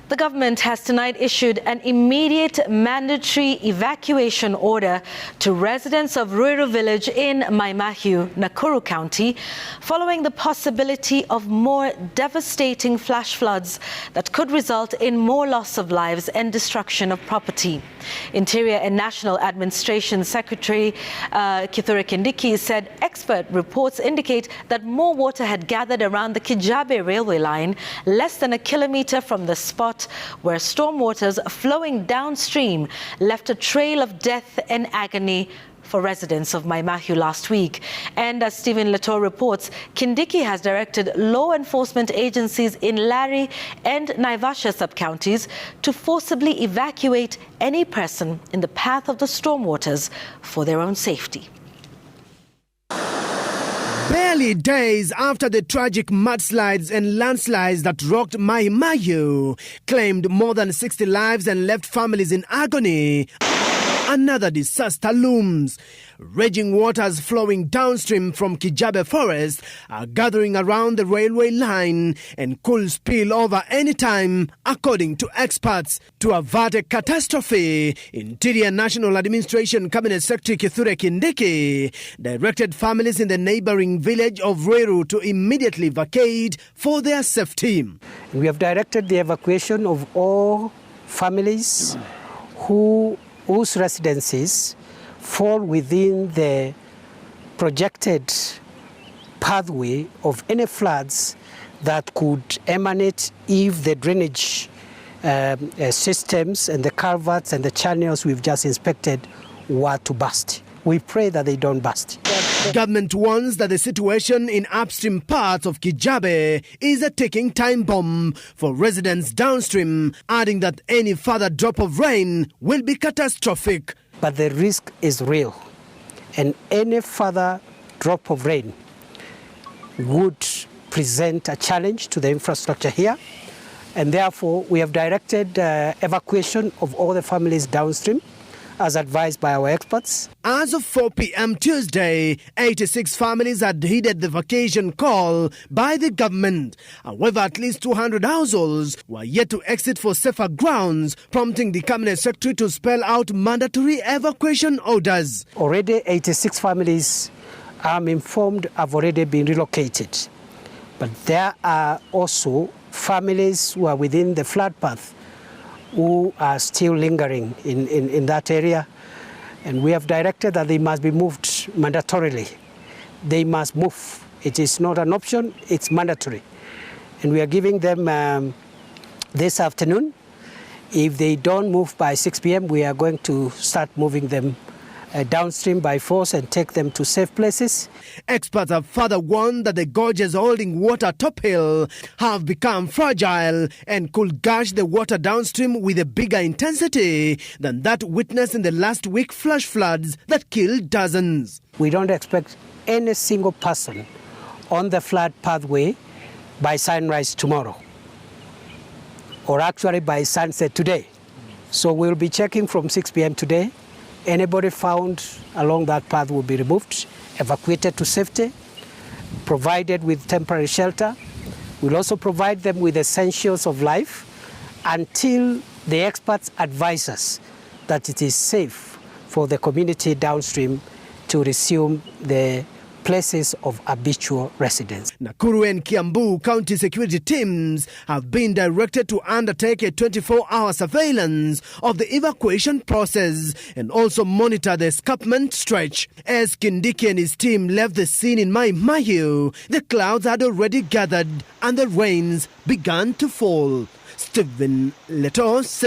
The government has tonight issued an immediate mandatory evacuation order to residents of Ruiru Village in Mai Mahiu, Nakuru County, following the possibility of more devastating flash floods that could result in more loss of lives and destruction of property. Interior and National Administration Secretary Kithure Kindiki said expert reports indicate that more water had gathered around the Kijabe railway line, less than a kilometre from the spot where storm waters flowing downstream left a trail of death and agony for residents of Mai Mahiu last week. And as Stephen Leto reports, Kindiki has directed law enforcement agencies in Lari and Naivasha sub-counties to forcibly evacuate any person in the path of the storm waters for their own safety. Barely days after the tragic mudslides and landslides that rocked Mai Mahiu claimed more than 60 lives and left families in agony, another disaster looms. Raging waters flowing downstream from Kijabe Forest are gathering around the railway line and could spill over anytime, according to experts. To avert a catastrophe, Interior National Administration Cabinet Secretary Kithure Kindiki directed families in the neighboring village of Ruiru to immediately vacate for their safety. We have directed the evacuation of all families whose residences fall within the projected pathway of any floods that could emanate if the drainage systems and the culverts and the channels we've just inspected were to burst. We pray that they don't burst. Government warns that the situation in upstream parts of Kijabe is a ticking time bomb for residents downstream, adding that any further drop of rain will be catastrophic. But the risk is real, and any further drop of rain would present a challenge to the infrastructure here, and therefore we have directed evacuation of all the families downstream, as advised by our experts. As of 4 p.m. Tuesday, 86 families had heeded the vacation call by the government. However, at least 200 households were yet to exit for safer grounds, prompting the Cabinet Secretary to spell out mandatory evacuation orders. Already 86 families, I'm informed, have already been relocated. But there are also families who are within the flood path who are still lingering in that area, and we have directed that they must be moved mandatorily. They must move. It is not an option, it's mandatory. And we are giving them this afternoon. If they don't move by 6 p.m, we are going to start moving them downstream by force and take them to safe places. Experts have further warned that the gorges holding water top hill have become fragile and could gush the water downstream with a bigger intensity than that witnessed in the last week flash floods that killed dozens. We don't expect any single person on the flood pathway by sunrise tomorrow, or actually by sunset today. So we'll be checking from 6 p.m. today. Anybody found along that path will be removed, evacuated to safety, provided with temporary shelter. We'll also provide them with essentials of life until the experts advise us that it is safe for the community downstream to resume the places of habitual residence. Nakuru and Kiambu county security teams have been directed to undertake a 24-hour surveillance of the evacuation process and also monitor the escarpment stretch. As Kindiki and his team left the scene in Mai Mahiu, the clouds had already gathered and the rains began to fall. Stephen Leto said